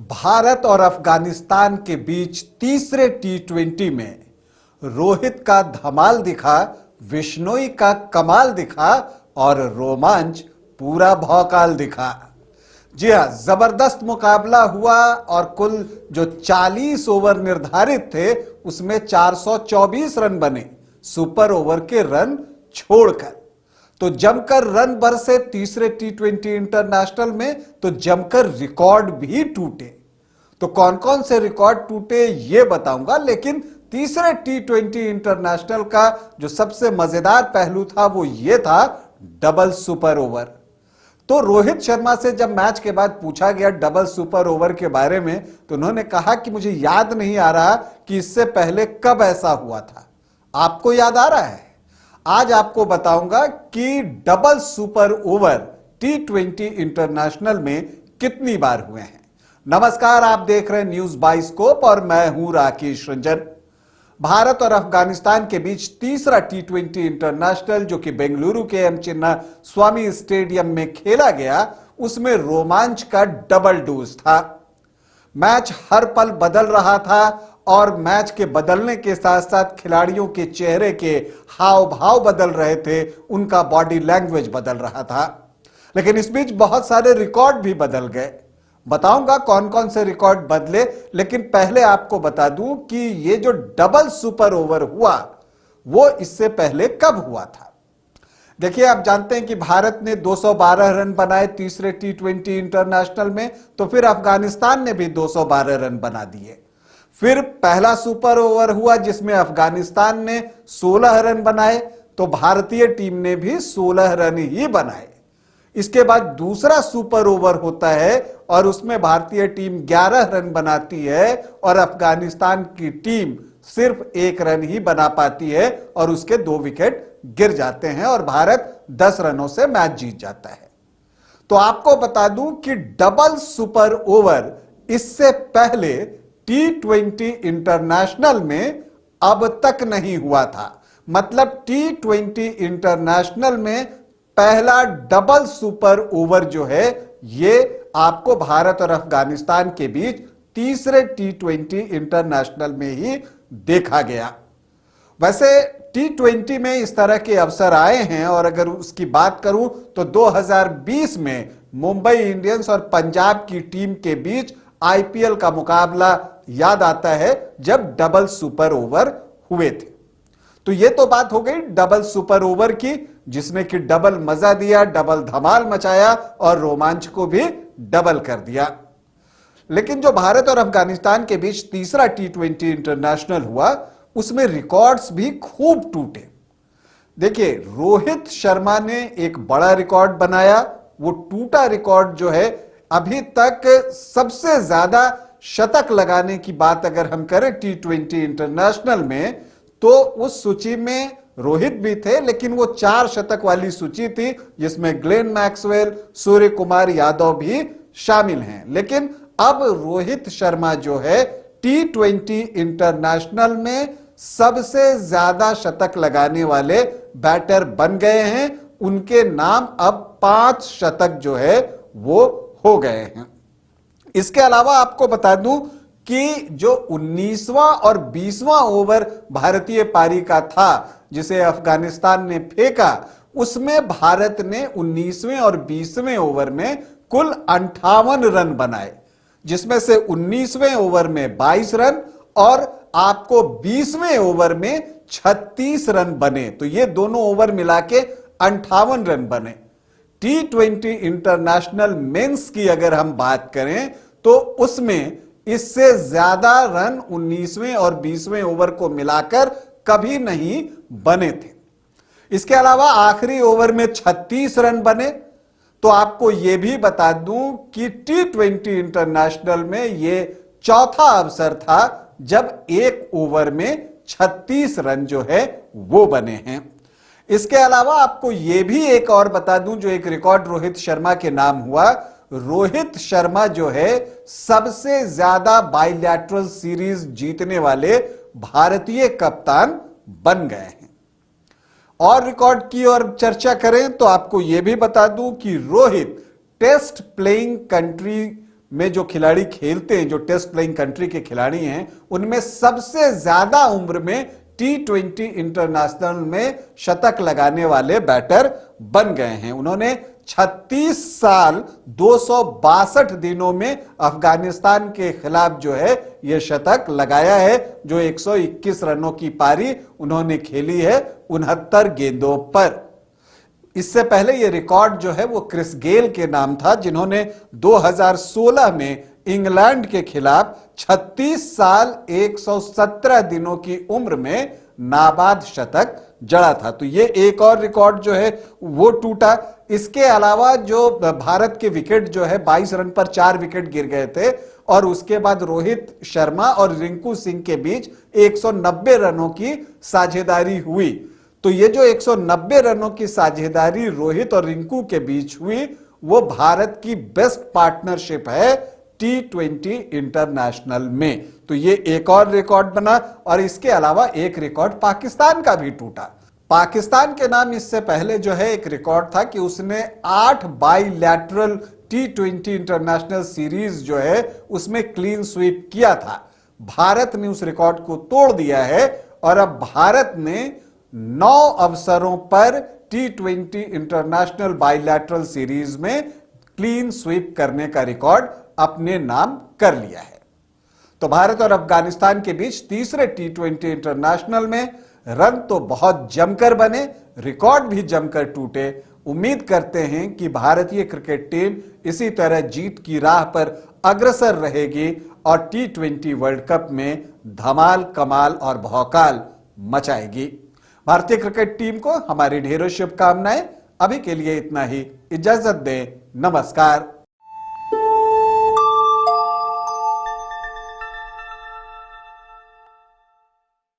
भारत और अफगानिस्तान के बीच तीसरे टी20 में रोहित का धमाल दिखा, विश्नोई का कमाल दिखा और रोमांच पूरा भौकाल दिखा। जी हां, जबरदस्त मुकाबला हुआ और कुल जो 40 ओवर निर्धारित थे उसमें 424 रन बने, सुपर ओवर के रन छोड़कर। तो जमकर रन बरसे तीसरे टी20 इंटरनेशनल में, तो जमकर रिकॉर्ड भी टूटे। तो कौन कौन से रिकॉर्ड टूटे ये बताऊंगा, लेकिन तीसरे टी20 इंटरनेशनल का जो सबसे मजेदार पहलू था वो ये था डबल सुपर ओवर। तो रोहित शर्मा से जब मैच के बाद पूछा गया डबल सुपर ओवर के बारे में, तो उन्होंने कहा कि मुझे याद नहीं आ रहा कि इससे पहले कब ऐसा हुआ था। आपको याद आ रहा है? आज आपको बताऊंगा कि डबल सुपर ओवर टी20 इंटरनेशनल में कितनी बार हुए हैं। नमस्कार, आप देख रहे हैं न्यूज बाइस्कोप और मैं हूं राकेश रंजन। भारत और अफगानिस्तान के बीच तीसरा टी20 इंटरनेशनल जो कि बेंगलुरु के एम चिन्ना स्वामी स्टेडियम में खेला गया, उसमें रोमांच का डबल डोज था। मैच हर पल बदल रहा था और मैच के बदलने के साथ साथ खिलाड़ियों के चेहरे के हाव भाव बदल रहे थे, उनका बॉडी लैंग्वेज बदल रहा था। लेकिन इस बीच बहुत सारे रिकॉर्ड भी बदल गए। बताऊंगा कौन कौन से रिकॉर्ड बदले, लेकिन पहले आपको बता दूं कि ये जो डबल सुपर ओवर हुआ वो इससे पहले कब हुआ था। देखिए, आप जानते हैं कि भारत ने 212 रन बनाए तीसरे टी20 इंटरनेशनल में, तो फिर अफगानिस्तान ने भी 212 रन बना दिए। फिर पहला सुपर ओवर हुआ जिसमें अफगानिस्तान ने 16 रन बनाए, तो भारतीय टीम ने भी 16 रन ही बनाए। इसके बाद दूसरा सुपर ओवर होता है और उसमें भारतीय टीम 11 रन बनाती है और अफगानिस्तान की टीम सिर्फ 1 रन ही बना पाती है और उसके 2 विकेट गिर जाते हैं और भारत 10 रनों से मैच जीत जाता है। तो आपको बता दूं कि डबल सुपर ओवर इससे पहले टी20 इंटरनेशनल में अब तक नहीं हुआ था। मतलब टी20 इंटरनेशनल में पहला डबल सुपर ओवर जो है ये आपको भारत और अफगानिस्तान के बीच तीसरे टी20 इंटरनेशनल में ही देखा गया। वैसे टी20 में इस तरह के अवसर आए हैं और अगर उसकी बात करूं तो 2020 में मुंबई इंडियंस और पंजाब की टीम के बीच आईपीएल का मुकाबला याद आता है जब डबल सुपर ओवर हुए थे। तो ये तो बात हो गई डबल सुपर ओवर की, जिसने कि डबल मजा दिया, डबल धमाल मचाया और रोमांच को भी डबल कर दिया। लेकिन जो भारत और अफगानिस्तान के बीच तीसरा टी20 इंटरनेशनल हुआ उसमें रिकॉर्ड्स भी खूब टूटे। देखिए, रोहित शर्मा ने एक बड़ा रिकॉर्ड बनाया। वो टूटा रिकॉर्ड जो है, अभी तक सबसे ज्यादा शतक लगाने की बात अगर हम करें टी20 इंटरनेशनल में, तो उस सूची में रोहित भी थे, लेकिन वो 4 शतक वाली सूची थी जिसमें ग्लेन मैक्सवेल, सूर्य कुमार यादव भी शामिल हैं। लेकिन अब रोहित शर्मा जो है टी20 इंटरनेशनल में सबसे ज्यादा शतक लगाने वाले बैटर बन गए हैं। उनके नाम अब 5 शतक जो है वो हो गए हैं। इसके अलावा आपको बता दूं कि जो 19वां और 20वां ओवर भारतीय पारी का था जिसे अफगानिस्तान ने फेंका, उसमें भारत ने 19वें और 20वें ओवर में कुल 58 रन बनाए, जिसमें से 19वें ओवर में 22 रन और आपको 20वें ओवर में 36 रन बने। तो ये दोनों ओवर मिला के 58 रन बने। टी20 इंटरनेशनल मेंस की अगर हम बात करें तो उसमें इससे ज्यादा रन 19वें और 20वें ओवर को मिलाकर कभी नहीं बने थे। इसके अलावा आखिरी ओवर में 36 रन बने। तो आपको यह भी बता दूं कि टी20 इंटरनेशनल में यह चौथा अवसर था जब एक ओवर में 36 रन जो है वो बने हैं। इसके अलावा आपको यह भी एक और बता दूं, जो एक रिकॉर्ड रोहित शर्मा के नाम हुआ। रोहित शर्मा जो है सबसे ज्यादा बाइलैटरल सीरीज जीतने वाले भारतीय कप्तान बन गए हैं। और रिकॉर्ड की और चर्चा करें तो आपको यह भी बता दूं कि रोहित टेस्ट प्लेइंग कंट्री में जो खिलाड़ी खेलते हैं, जो टेस्ट प्लेइंग कंट्री के खिलाड़ी हैं, उनमें सबसे ज्यादा उम्र में T20 इंटरनेशनल में शतक लगाने वाले बैटर बन गए हैं। उन्होंने 36 साल 262 दिनों में अफगानिस्तान के खिलाफ जो है यह शतक लगाया है, जो 121 रनों की पारी उन्होंने खेली है 69 गेंदों पर। इससे पहले यह रिकॉर्ड जो है वो क्रिस गेल के नाम था, जिन्होंने 2016 में इंग्लैंड के खिलाफ 36 साल 117 दिनों की उम्र में नाबाद शतक जड़ा था। तो ये एक और रिकॉर्ड जो है वो टूटा। इसके अलावा जो भारत के विकेट जो है 22 रन पर 4 विकेट गिर गए थे, और उसके बाद रोहित शर्मा और रिंकू सिंह के बीच 190 रनों की साझेदारी हुई। तो ये जो 190 रनों की साझेदारी रोहित और रिंकू के बीच हुई, वो भारत की बेस्ट पार्टनरशिप है T20 इंटरनेशनल में। तो ये एक और रिकॉर्ड बना, और इसके अलावा एक रिकॉर्ड पाकिस्तान का भी टूटा। पाकिस्तान के नाम इससे पहले जो है एक रिकॉर्ड था कि उसने 8 बाइलैटरल T20 इंटरनेशनल सीरीज जो है उसमें क्लीन स्वीप किया था। भारत ने उस रिकॉर्ड को तोड़ दिया है, और अब भारत ने 9 अवसरों पर T20 इंटरनेशनल बाइलैटरल सीरीज में क्लीन स्वीप करने का रिकॉर्ड अपने नाम कर लिया है। तो भारत और अफगानिस्तान के बीच तीसरे T20 इंटरनेशनल में रन तो बहुत जमकर बने, रिकॉर्ड भी जमकर टूटे। उम्मीद करते हैं कि भारतीय क्रिकेट टीम इसी तरह जीत की राह पर अग्रसर रहेगी और T20 वर्ल्ड कप में धमाल, कमाल और भौकाल मचाएगी। भारतीय क्रिकेट टीम को हमारी ढेरों शुभकामनाएं। अभी के लिए इतना ही, इजाजत दें, नमस्कार।